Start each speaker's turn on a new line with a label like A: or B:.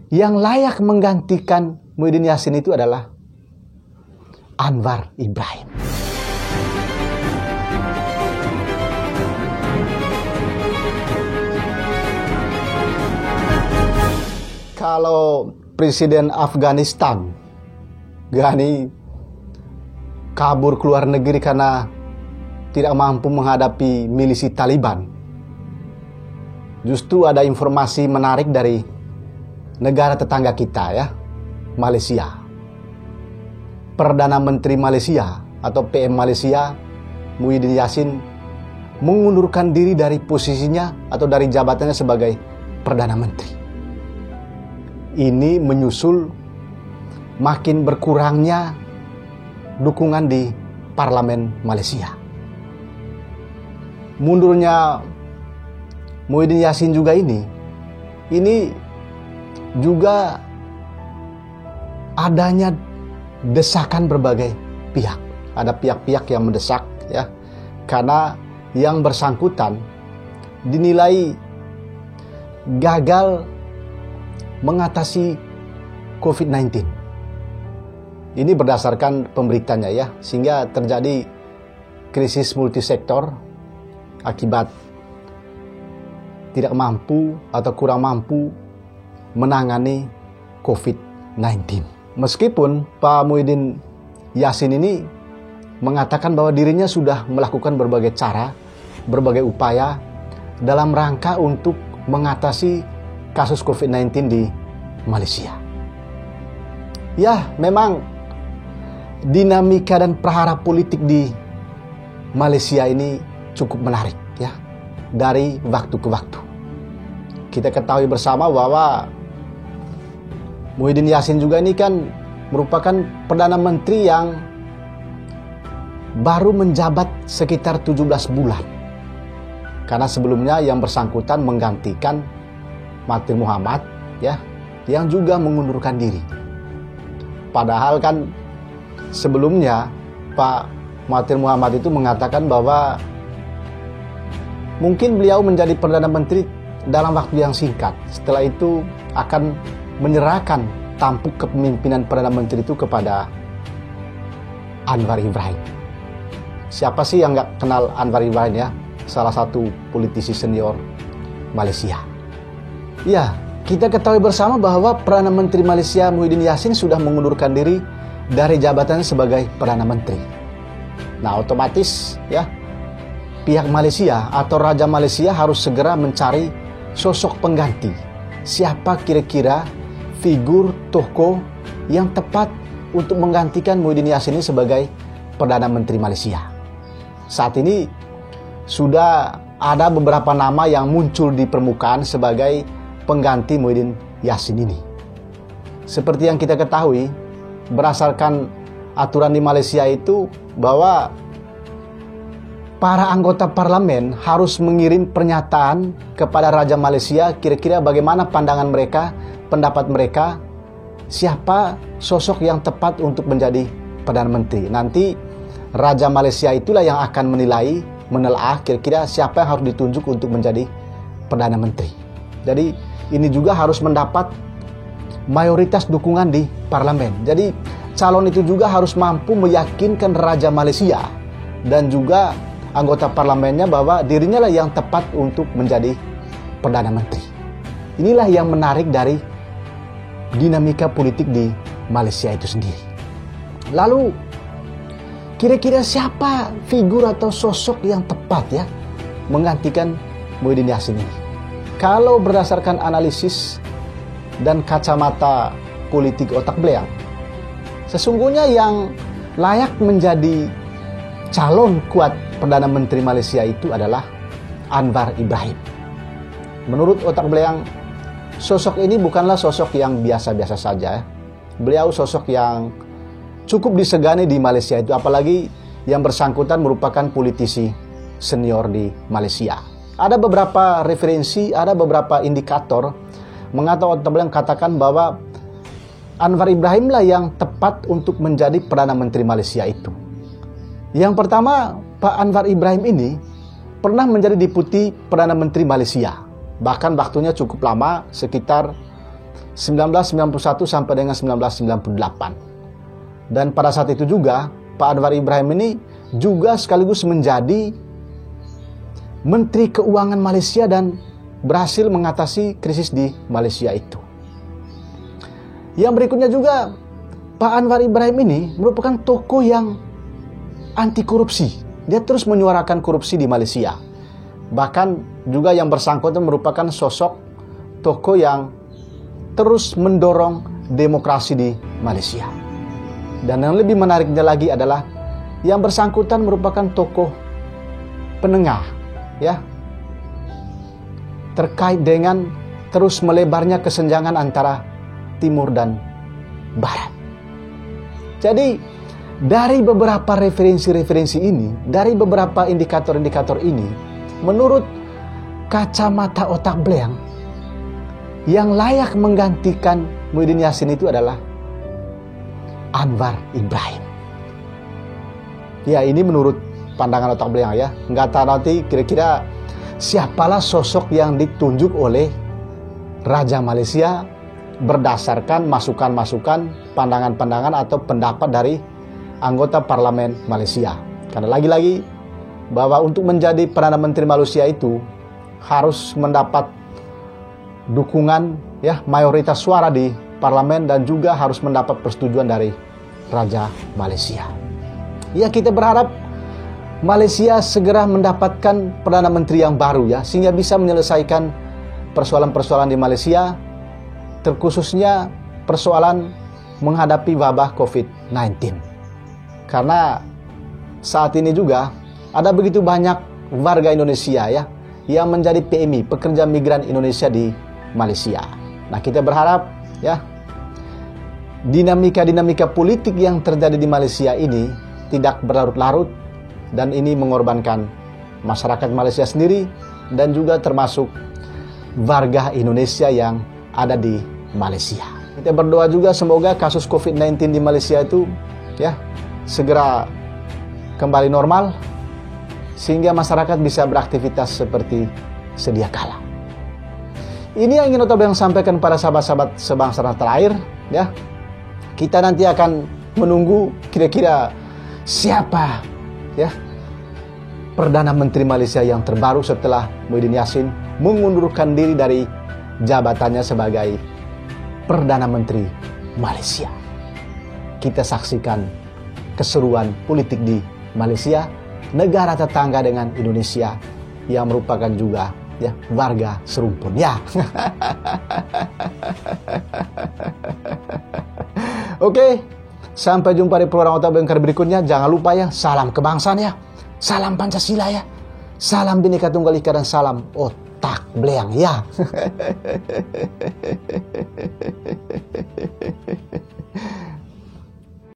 A: yang layak menggantikan Muhyiddin Yassin itu adalah Anwar Ibrahim. Kalau Presiden Afghanistan Ghani kabur ke luar negeri karena tidak mampu menghadapi milisi Taliban, justru ada informasi menarik dari negara tetangga kita ya, Malaysia. Perdana Menteri Malaysia atau PM Malaysia, Muhyiddin Yassin, mengundurkan diri dari posisinya atau dari jabatannya sebagai Perdana Menteri. Ini menyusul makin berkurangnya dukungan di parlemen Malaysia. Mundurnya Muhyiddin Yassin juga ini juga adanya desakan berbagai pihak. Ada pihak-pihak yang mendesak ya, karena yang bersangkutan dinilai gagal mengatasi COVID-19. Ini berdasarkan pemberitanya ya, sehingga terjadi krisis multisektor akibat tidak mampu atau kurang mampu menangani COVID-19. Meskipun Pak Muhyiddin Yassin ini mengatakan bahwa dirinya sudah melakukan berbagai cara, berbagai upaya dalam rangka untuk mengatasi kasus COVID-19 di Malaysia. Ya, memang dinamika dan prahara politik di Malaysia ini cukup menarik ya, dari waktu ke waktu. Kita ketahui bersama bahwa Muhyiddin Yassin juga ini kan merupakan Perdana Menteri yang baru menjabat sekitar 17 bulan. Karena sebelumnya yang bersangkutan menggantikan Mahathir Mohamad ya, yang juga mengundurkan diri. Padahal kan sebelumnya Pak Mahathir Mohamad itu mengatakan bahwa mungkin beliau menjadi Perdana Menteri dalam waktu yang singkat. Setelah itu akan menyerahkan tampuk kepemimpinan Perdana Menteri itu kepada Anwar Ibrahim. Siapa sih yang nggak kenal Anwar Ibrahim ya? Salah satu politisi senior Malaysia. Ya, kita ketahui bersama bahwa Perdana Menteri Malaysia Muhyiddin Yassin sudah mengundurkan diri dari jabatannya sebagai Perdana Menteri. Nah, otomatis ya, pihak Malaysia atau Raja Malaysia harus segera mencari sosok pengganti. Siapa kira-kira figur tokoh yang tepat untuk menggantikan Muhyiddin Yassin ini sebagai Perdana Menteri Malaysia. Saat ini sudah ada beberapa nama yang muncul di permukaan sebagai pengganti Muhyiddin Yassin ini. Seperti yang kita ketahui, berdasarkan aturan di Malaysia itu bahwa para anggota parlemen harus mengirim pernyataan kepada Raja Malaysia kira-kira bagaimana pandangan mereka, pendapat mereka, siapa sosok yang tepat untuk menjadi Perdana Menteri. Nanti Raja Malaysia itulah yang akan menelaah kira-kira siapa yang harus ditunjuk untuk menjadi Perdana Menteri. Jadi ini juga harus mendapat mayoritas dukungan di parlemen. Jadi calon itu juga harus mampu meyakinkan Raja Malaysia dan juga anggota parlemennya bahwa dirinya lah yang tepat untuk menjadi Perdana Menteri. Inilah yang menarik dari dinamika politik di Malaysia itu sendiri. Lalu kira-kira siapa figur atau sosok yang tepat ya menggantikan Muhyiddin Yassin ini? Kalau berdasarkan analisis dan kacamata politik otak beliau, sesungguhnya yang layak menjadi calon kuat Perdana Menteri Malaysia itu adalah Anwar Ibrahim. Menurut otak beliau, sosok ini bukanlah sosok yang biasa-biasa saja. Beliau sosok yang cukup disegani di Malaysia itu, apalagi yang bersangkutan merupakan politisi senior di Malaysia. Ada beberapa referensi, ada beberapa indikator mengatakan otak beliau katakan bahwa Anwar Ibrahim lah yang tepat untuk menjadi Perdana Menteri Malaysia itu. Yang pertama, Pak Anwar Ibrahim ini pernah menjadi Deputi Perdana Menteri Malaysia. Bahkan waktunya cukup lama, sekitar 1991 sampai dengan 1998. Dan pada saat itu juga Pak Anwar Ibrahim ini juga sekaligus menjadi Menteri Keuangan Malaysia dan berhasil mengatasi krisis di Malaysia itu. Yang berikutnya juga, Pak Anwar Ibrahim ini merupakan tokoh yang anti korupsi. Dia terus menyuarakan korupsi di Malaysia. Bahkan juga yang bersangkutan merupakan sosok tokoh yang terus mendorong demokrasi di Malaysia. Dan yang lebih menariknya lagi adalah yang bersangkutan merupakan tokoh penengah, ya, terkait dengan terus melebarnya kesenjangan antara Timur dan Barat. Jadi dari beberapa referensi-referensi ini, dari beberapa indikator-indikator ini, menurut kacamata otak beliau, yang layak menggantikan Muhyiddin Yassin itu adalah Anwar Ibrahim. Ya, ini menurut pandangan otak beliau ya. Nggak tahu nanti kira-kira siapalah sosok yang ditunjuk oleh Raja Malaysia berdasarkan masukan-masukan, pandangan-pandangan atau pendapat dari anggota parlemen Malaysia. Karena lagi-lagi bahwa untuk menjadi Perdana Menteri Malaysia itu harus mendapat dukungan ya mayoritas suara di parlemen dan juga harus mendapat persetujuan dari Raja Malaysia. Ya, kita berharap Malaysia segera mendapatkan Perdana Menteri yang baru ya, sehingga bisa menyelesaikan persoalan-persoalan di Malaysia, terkhususnya persoalan menghadapi wabah COVID-19. Karena saat ini juga ada begitu banyak warga Indonesia ya yang menjadi PMI, pekerja migran Indonesia di Malaysia. Nah, kita berharap ya dinamika-dinamika politik yang terjadi di Malaysia ini tidak berlarut-larut dan ini mengorbankan masyarakat Malaysia sendiri dan juga termasuk warga Indonesia yang ada di Malaysia. Kita berdoa juga semoga kasus COVID-19 di Malaysia itu ya segera kembali normal sehingga masyarakat bisa beraktivitas seperti sedia kala. Ini yang ingin Otabel sampaikan pada sahabat-sahabat sebangsa dan terakhir ya. Kita nanti akan menunggu kira-kira siapa ya Perdana Menteri Malaysia yang terbaru setelah Muhyiddin Yassin mengundurkan diri dari jabatannya sebagai Perdana Menteri Malaysia. Kita saksikan keseruan politik di Malaysia, negara tetangga dengan Indonesia yang merupakan juga ya warga serumpun ya. Oke, sampai jumpa di program Otak Bengkar berikutnya. Jangan lupa ya, salam kebangsaan ya, salam Pancasila ya, salam Bhinneka Tunggal Ika dan salam otak beliang ya.